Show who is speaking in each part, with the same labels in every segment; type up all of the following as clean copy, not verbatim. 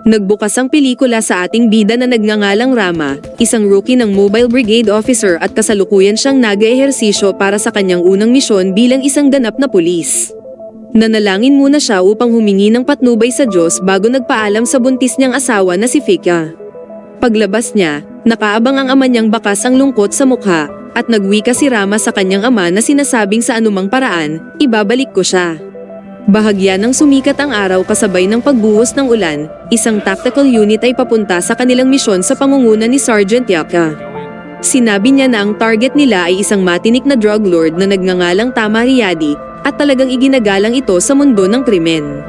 Speaker 1: Nagbukas ang pelikula sa ating bida na nagngangalang Rama, isang rookie ng Mobile Brigade Officer at kasalukuyan siyang nag-ehersisyo para sa kanyang unang misyon bilang isang ganap na pulis. Nanalangin muna siya upang humingi ng patnubay sa Diyos bago nagpaalam sa buntis niyang asawa na si Fika. Paglabas niya, nakaabang ang ama niyang bakas ang lungkot sa mukha, at nagwika si Rama sa kanyang ama na sinasabing sa anumang paraan, ibabalik ko siya. Bahagya ng sumikat ang araw kasabay ng pagbuhos ng ulan, isang tactical unit ay papunta sa kanilang misyon sa pangunguna ni Sergeant Yaka. Sinabi niya na ang target nila ay isang matinik na drug lord na nagngangalang Tama Riyadi, at talagang iginagalang ito sa mundo ng krimen.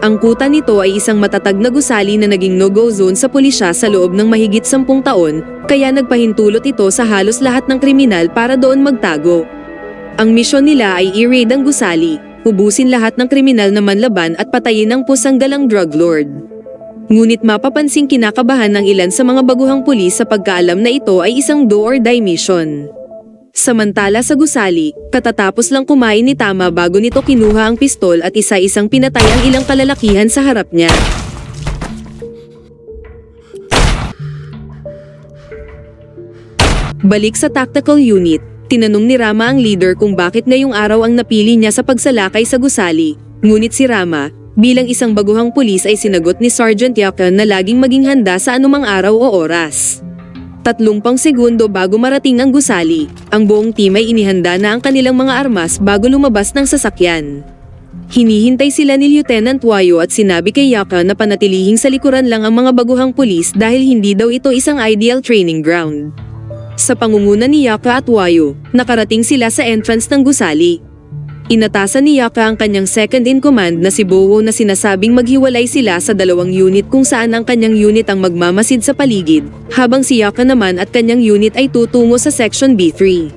Speaker 1: Ang kuta nito ay isang matatag na gusali na naging no-go zone sa pulisya sa loob ng mahigit 10 taon, kaya nagpahintulot ito sa halos lahat ng kriminal para doon magtago. Ang misyon nila ay i-raid ang gusali, ubusin lahat ng kriminal na manlaban at patayin ang pusanggalang drug lord. Ngunit mapapansing kinakabahan ng ilan sa mga baguhang pulis sa pagkaalam na ito ay isang do or die mission. Samantala sa gusali, katatapos lang kumain ni Tama bago nito kinuha ang pistol at isa-isang pinatay ang ilang kalalakihan sa harap niya. Balik sa tactical unit, tinanong ni Rama ang leader kung bakit ngayong araw ang napili niya sa pagsalakay sa gusali, ngunit si Rama, bilang isang baguhang pulis ay sinagot ni Sergeant Yaka na laging maging handa sa anumang araw o oras. 30 segundo bago marating ang gusali, ang buong team ay inihanda na ang kanilang mga armas bago lumabas ng sasakyan. Hinihintay sila ni Lieutenant Wayo at sinabi kay Yaka na panatilihing sa likuran lang ang mga baguhang pulis dahil hindi daw ito isang ideal training ground. Sa pangunguna ni Yaka at Wayo, nakarating sila sa entrance ng gusali. Inatasan ni Yaka ang kanyang second in command na si Bowo na sinasabing maghiwalay sila sa dalawang unit kung saan ang kanyang unit ang magmamasid sa paligid, habang si Yaka naman at kanyang unit ay tutungo sa Section B3.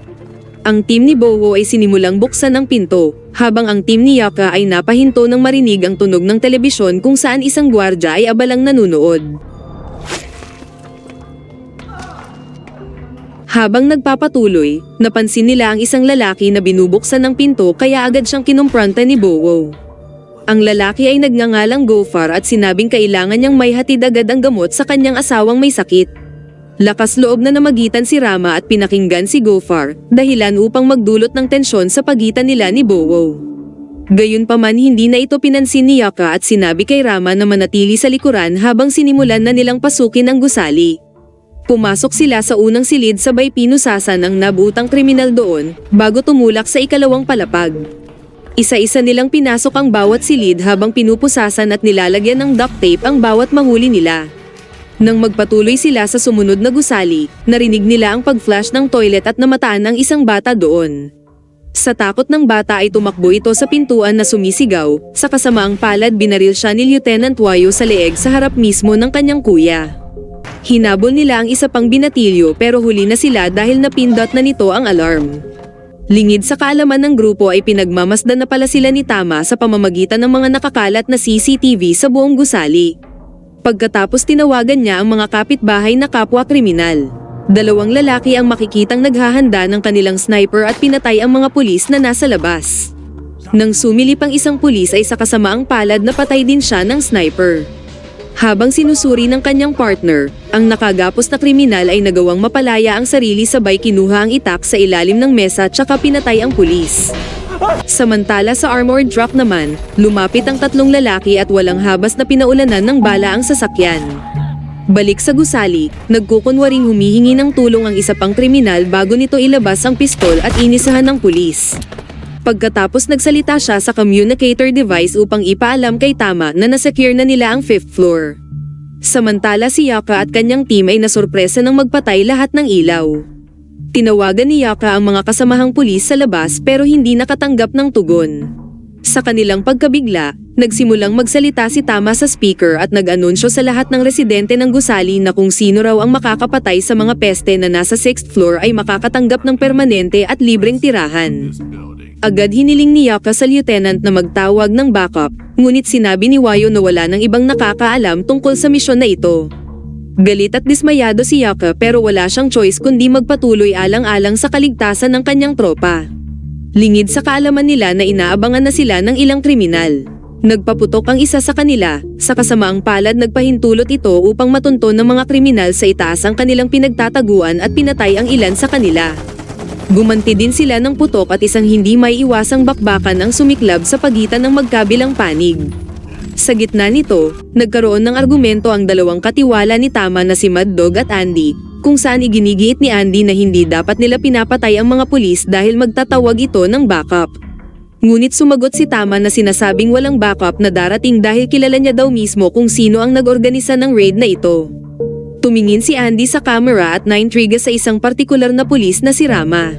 Speaker 1: Ang team ni Bowo ay sinimulang buksan ang pinto, habang ang team ni Yaka ay napahinto nang marinig ang tunog ng telebisyon kung saan isang gwardya ay abalang nanunood. Habang nagpapatuloy, napansin nila ang isang lalaki na binubuksan ng pinto kaya agad siyang kinumpronta ni Bowo. Ang lalaki ay nagngangalang Gofar at sinabing kailangan niyang may hatid agad ang gamot sa kanyang asawang may sakit. Lakas loob na namagitan si Rama at pinakinggan si Gofar, dahilan upang magdulot ng tensyon sa pagitan nila ni Bowo. Gayunpaman hindi na ito pinansin ni Yaka at sinabi kay Rama na manatili sa likuran habang sinimulan na nilang pasukin ang gusali. Pumasok sila sa unang silid sabay pinusasan ang nabutang kriminal doon, bago tumulak sa ikalawang palapag. Isa-isa nilang pinasok ang bawat silid habang pinupusasan at nilalagyan ng duct tape ang bawat mahuli nila. Nang magpatuloy sila sa sumunod na gusali, narinig nila ang pag-flash ng toilet at namataan ang isang bata doon. Sa takot ng bata ay tumakbo ito sa pintuan na sumisigaw, sa kasamaang palad binaril siya ni Lieutenant Wayo sa leeg sa harap mismo ng kanyang kuya. Hinabol nila ang isa pang binatilyo pero huli na sila dahil napindot na nito ang alarm. Lingid sa kaalaman ng grupo ay pinagmamasdan na pala sila ni Tama sa pamamagitan ng mga nakakalat na CCTV sa buong gusali. Pagkatapos tinawagan niya ang mga kapitbahay na kapwa kriminal. 2 lalaki ang makikitang naghahanda ng kanilang sniper at pinatay ang mga pulis na nasa labas. Nang sumilip ang isang pulis ay sa kasamaang palad na patay din siya ng sniper. Habang sinusuri ng kanyang partner, ang nakagapos na kriminal ay nagawang mapalaya ang sarili sabay kinuha ang itak sa ilalim ng mesa tsaka pinatay ang pulis. Samantala sa armored truck naman, lumapit ang 3 lalaki at walang habas na pinaulanan ng bala ang sasakyan. Balik sa gusali, nagkukunwaring humihingi ng tulong ang isa pang kriminal bago nito ilabas ang pistol at inisahan ng pulis. Pagkatapos nagsalita siya sa communicator device upang ipaalam kay Tama na nasecure na nila ang 5th floor. Samantala si Yaka at kanyang team ay nasurpresa nang magpatay lahat ng ilaw. Tinawagan ni Yaka ang mga kasamahang pulis sa labas pero hindi nakatanggap ng tugon. Sa kanilang pagkabigla, nagsimulang magsalita si Tama sa speaker at nag-anunsyo sa lahat ng residente ng gusali na kung sino raw ang makakapatay sa mga peste na nasa 6th floor ay makakatanggap ng permanente at libreng tirahan. Agad hiniling ni Yaka sa lieutenant na magtawag ng backup, ngunit sinabi ni Wayo na wala nang ibang nakakaalam tungkol sa misyon na ito. Galit at dismayado si Yaka pero wala siyang choice kundi magpatuloy alang-alang sa kaligtasan ng kanyang tropa. Lingid sa kaalaman nila na inaabangan na sila ng ilang kriminal. Nagpaputok ang isa sa kanila, sa kasamaang palad nagpahintulot ito upang matunton ng mga kriminal sa itaas ang kanilang pinagtataguan at pinatay ang ilan sa kanila. Gumanti din sila ng putok at isang hindi may iwasang bakbakan ang sumiklab sa pagitan ng magkabilang panig. Sa gitna nito, nagkaroon ng argumento ang dalawang katiwala ni Tama na si Mad Dog at Andy, kung saan iginigiit ni Andy na hindi dapat nila pinapatay ang mga pulis dahil magtatawag ito ng backup. Ngunit sumagot si Tama na sinasabing walang backup na darating dahil kilala niya daw mismo kung sino ang nag-organisa ng raid na ito. Tumingin si Andy sa camera at naintriga sa isang partikular na pulis na si Rama.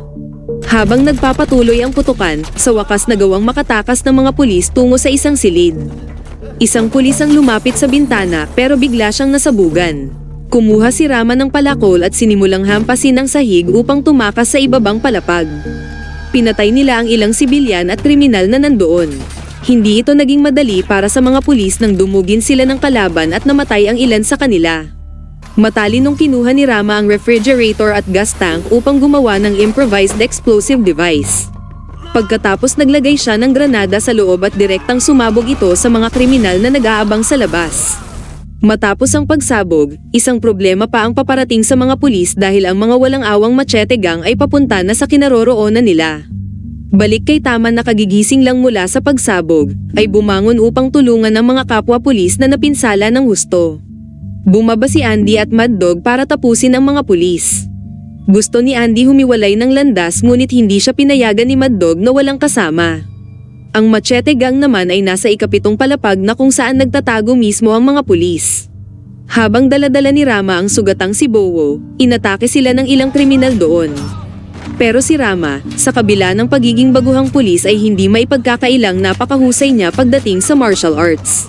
Speaker 1: Habang nagpapatuloy ang putukan, sa wakas nagawang makatakas ng mga pulis tungo sa isang silid. Isang pulis ang lumapit sa bintana pero bigla siyang nasabugan. Kumuha si Rama ng palakol at sinimulang hampasin ang sahig upang tumakas sa ibabang palapag. Pinatay nila ang ilang sibilyan at kriminal na nandoon. Hindi ito naging madali para sa mga pulis nang dumugin sila ng kalaban at namatay ang ilan sa kanila. Matalinong kinuha ni Rama ang refrigerator at gas tank upang gumawa ng improvised explosive device. Pagkatapos naglagay siya ng granada sa loob at direktang sumabog ito sa mga kriminal na nag-aabang sa labas. Matapos ang pagsabog, isang problema pa ang paparating sa mga pulis dahil ang mga walang awang machete gang ay papunta na sa kinaroroonan nila. Balik kay Tama na kagigising lang mula sa pagsabog, ay bumangon upang tulungan ang mga kapwa pulis na napinsala ng husto. Bumaba si Andy at Mad Dog para tapusin ang mga pulis. Gusto ni Andy humiwalay ng landas ngunit hindi siya pinayagan ni Mad Dog na walang kasama. Ang machete gang naman ay nasa ikapitong palapag na kung saan nagtatago mismo ang mga pulis. Habang daladala ni Rama ang sugatang si Bowo, inatake sila ng ilang kriminal doon. Pero si Rama, sa kabila ng pagiging baguhang pulis ay hindi maipagkakailang napakahusay niya pagdating sa martial arts.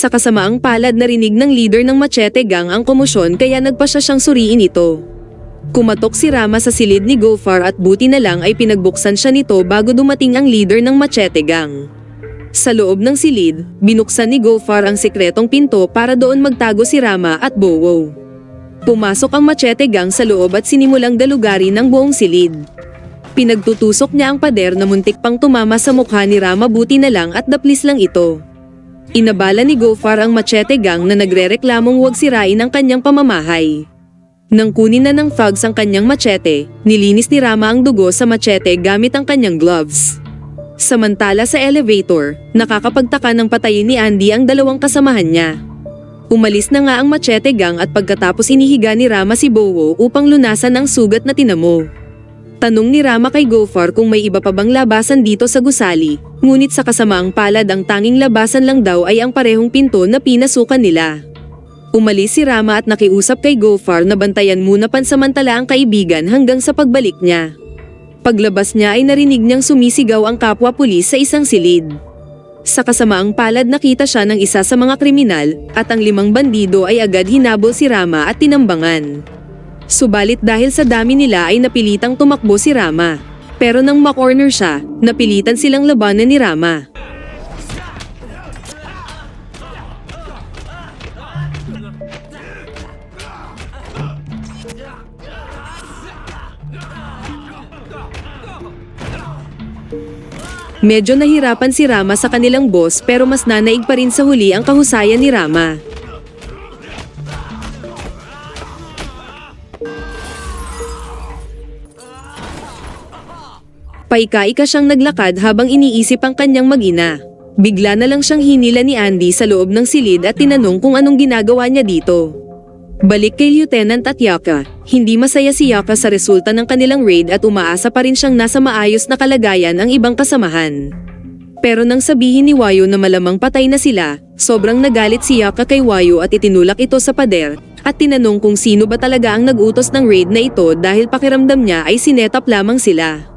Speaker 1: Sa kasamaang palad narinig ng leader ng machete gang ang komosyon kaya nagpa siya siyang suriin ito. Kumatok si Rama sa silid ni Gofar at buti na lang ay pinagbuksan siya nito bago dumating ang leader ng machete gang. Sa loob ng silid, binuksan ni Gofar ang sikretong pinto para doon magtago si Rama at Bowo. Pumasok ang machete gang sa loob at sinimulang dalugarin ang buong silid. Pinagtutusok niya ang pader na muntik pang tumama sa mukha ni Rama, buti na lang at daplis lang ito. Inabala ni Gofar ang machete gang na nagrereklamong huwag sirain ang kanyang pamamahay. Nang kunin na ng thugs ang kanyang machete, nilinis ni Rama ang dugo sa machete gamit ang kanyang gloves. Samantala sa elevator, nakakapagtaka ng patayin ni Andy ang dalawang kasamahan niya. Umalis na nga ang machete gang at pagkatapos inihiga ni Rama si Bowo upang lunasan ang sugat na tinamo. Tanong ni Rama kay Gofar kung may iba pa bang labasan dito sa gusali, ngunit sa kasamaang palad ang tanging labasan lang daw ay ang parehong pinto na pinasukan nila. Umalis si Rama at nakiusap kay Gofar na bantayan muna pansamantala ang kaibigan hanggang sa pagbalik niya. Paglabas niya ay narinig niyang sumisigaw ang kapwa pulis sa isang silid. Sa kasamaang palad nakita siya ng isa sa mga kriminal at ang 5 bandido ay agad hinabol si Rama at tinambangan. Subalit dahil sa dami nila ay napilitang tumakbo si Rama. Pero nang makorner siya, napilitan silang labanan ni Rama. Medyo nahirapan si Rama sa kanilang boss pero mas nanaig pa rin sa huli ang kahusayan ni Rama. Paika-ika siyang naglakad habang iniisip ang kanyang mag-ina. Bigla na lang siyang hinila ni Andy sa loob ng silid at tinanong kung anong ginagawa niya dito. Balik kay Lieutenant at Yaka, hindi masaya si Yaka sa resulta ng kanilang raid at umaasa pa rin siyang nasa maayos na kalagayan ang ibang kasamahan. Pero nang sabihin ni Wayo na malamang patay na sila, sobrang nagalit si Yaka kay Wayo at itinulak ito sa pader, at tinanong kung sino ba talaga ang nag-utos ng raid na ito dahil pakiramdam niya ay sinetap lamang sila.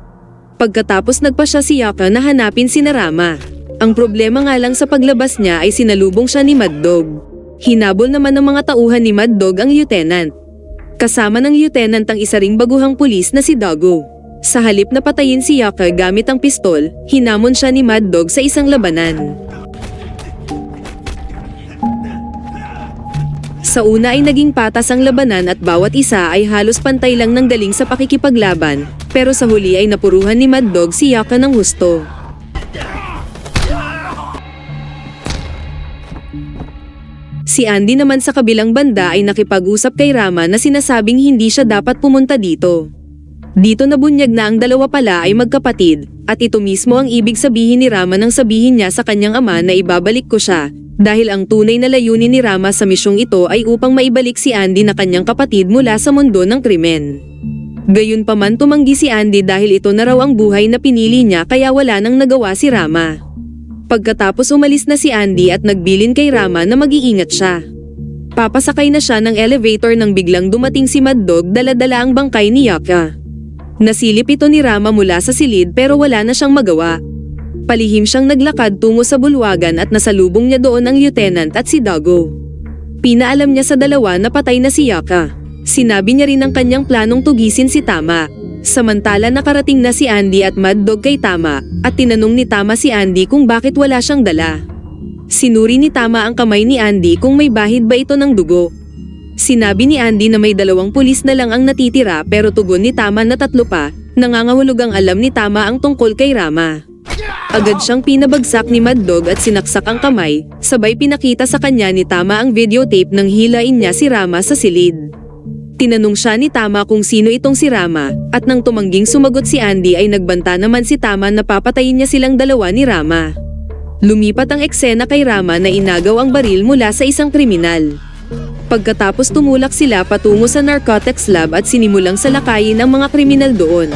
Speaker 1: Pagkatapos nagpa siya si Yaka na hanapin si Rama. Ang problema nga lang sa paglabas niya ay sinalubong siya ni Mad Dog. Hinabol naman ng mga tauhan ni Mad Dog ang lieutenant. Kasama ng lieutenant ang isa ring baguhang pulis na si Dago. Sa halip na patayin si Yaka gamit ang pistol, hinamon siya ni Mad Dog sa isang labanan. Sa una ay naging patas ang labanan at bawat isa ay halos pantay lang ng galing sa pakikipaglaban, pero sa huli ay napuruhan ni Mad Dog si Yaka ng husto. Si Andy naman sa kabilang banda ay nakipag-usap kay Rama na sinasabing hindi siya dapat pumunta dito. Dito nabunyag na ang dalawa pala ay magkapatid, at ito mismo ang ibig sabihin ni Rama nang sabihin niya sa kanyang ama na ibabalik ko siya, dahil ang tunay na layunin ni Rama sa misyong ito ay upang maibalik si Andy na kanyang kapatid mula sa mundo ng krimen. Gayunpaman tumanggi si Andy dahil ito na raw ang buhay na pinili niya kaya wala nang nagawa si Rama. Pagkatapos umalis na si Andy at nagbilin kay Rama na mag-iingat siya. Papasakay na siya ng elevator nang biglang dumating si Mad Dog dala-dala ang bangkay ni Yaka. Nasilip ito ni Rama mula sa silid pero wala na siyang magawa. Palihim siyang naglakad tungo sa bulwagan at nasalubong niya doon ang lieutenant at si Dago. Pinaalam niya sa dalawa na patay na si Yaka. Sinabi niya rin ang kanyang planong tugisin si Tama. Samantala nakarating na si Andy at Mad Dog kay Tama, at tinanong ni Tama si Andy kung bakit wala siyang dala. Sinuri ni Tama ang kamay ni Andy kung may bahid ba ito ng dugo. Sinabi ni Andy na may 2 pulis na lang ang natitira pero tugon ni Tama na 3 pa, nangangahulog ang alam ni Tama ang tungkol kay Rama. Agad siyang pinabagsak ni Mad Dog at sinaksak ang kamay, sabay pinakita sa kanya ni Tama ang videotape nang hilain niya si Rama sa silid. Tinanong siya ni Tama kung sino itong si Rama, at nang tumangging sumagot si Andy ay nagbanta naman si Tama na papatayin niya silang dalawa ni Rama. Lumipat ang eksena kay Rama na inagaw ang baril mula sa isang kriminal. Pagkatapos tumulak sila patungo sa narcotics lab at sinimulang salakayin ang mga kriminal doon.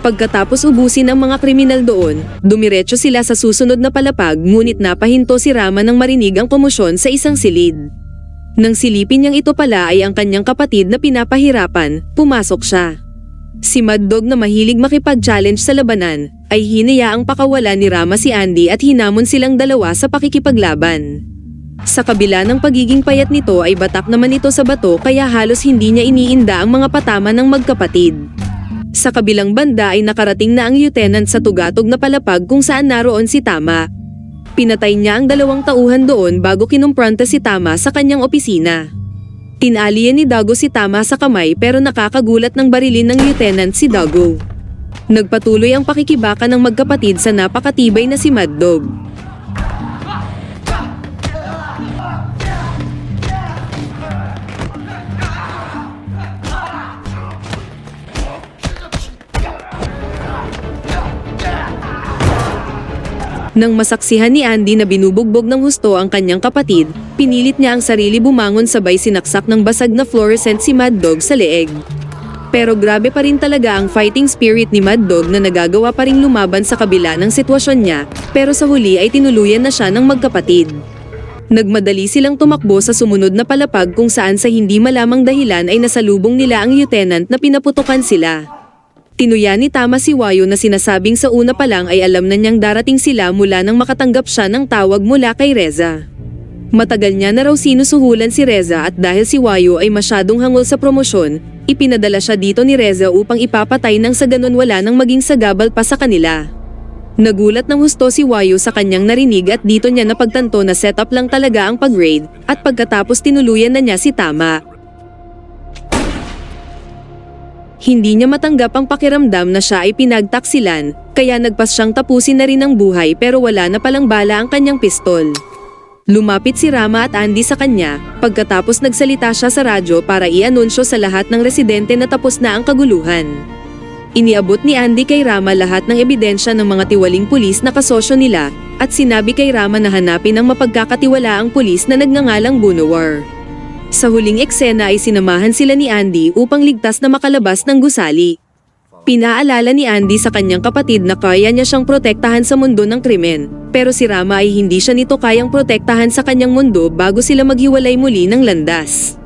Speaker 1: Pagkatapos ubusin ang mga kriminal doon, dumiretso sila sa susunod na palapag ngunit napahinto si Rama nang marinig ang komosyon sa isang silid. Nang silipin niyang ito pala ay ang kanyang kapatid na pinapahirapan, pumasok siya. Si Mad Dog na mahilig makipag-challenge sa labanan, ay hinayaang pakawalan ni Rama si Andy at hinamon silang dalawa sa pakikipaglaban. Sa kabila ng pagiging payat nito ay batak naman ito sa bato kaya halos hindi niya iniinda ang mga patama ng magkapatid. Sa kabilang banda ay nakarating na ang lieutenant sa tugatog na palapag kung saan naroon si Tama. Pinatay niya ang 2 tauhan doon bago kinumpronta si Tama sa kanyang opisina. Tinalian ni Dago si Tama sa kamay pero nakakagulat ng barilin ng lieutenant si Dago. Nagpatuloy ang pakikibaka ng magkapatid sa napakatibay na si Mad Dog. Nang masaksihan ni Andy na binubugbog ng husto ang kanyang kapatid, pinilit niya ang sarili bumangon sabay sinaksak ng basag na fluorescent si Mad Dog sa leeg. Pero grabe pa rin talaga ang fighting spirit ni Mad Dog na nagagawa pa ring lumaban sa kabila ng sitwasyon niya, pero sa huli ay tinuluyan na siya ng magkapatid. Nagmadali silang tumakbo sa sumunod na palapag kung saan sa hindi malamang dahilan ay nasalubong nila ang lieutenant na pinaputukan sila. Tinuya ni Tama si Wayo na sinasabing sa una pa lang ay alam na niyang darating sila mula nang makatanggap siya ng tawag mula kay Reza. Matagal niya na raw sinusuhulan si Reza at dahil si Wayo ay masyadong hangol sa promosyon, ipinadala siya dito ni Reza upang ipapatay nang sa ganun wala nang maging sagabal pa sa kanila. Nagulat ng husto si Wayo sa kanyang narinig at dito niya napagtanto na setup lang talaga ang pag-raid at pagkatapos tinuluyan na niya si Tama. Hindi niya matanggap ang pakiramdam na siya ay pinagtaksilan, kaya nagpas siyang tapusin na rin ang buhay pero wala na palang bala ang kanyang pistol. Lumapit si Rama at Andy sa kanya, pagkatapos nagsalita siya sa radyo para i-anunsyo sa lahat ng residente na tapos na ang kaguluhan. Iniabot ni Andy kay Rama lahat ng ebidensya ng mga tiwaling pulis na kasosyo nila, at sinabi kay Rama na hanapin ang mapagkakatiwalaang pulis na nagngangalang Bunowar. Sa huling eksena ay sinamahan sila ni Andy upang ligtas na makalabas ng gusali. Pinaalala ni Andy sa kanyang kapatid na kaya niya siyang protektahan sa mundo ng krimen, pero si Rama ay hindi siya nito kayang protektahan sa kanyang mundo bago sila maghiwalay muli ng landas.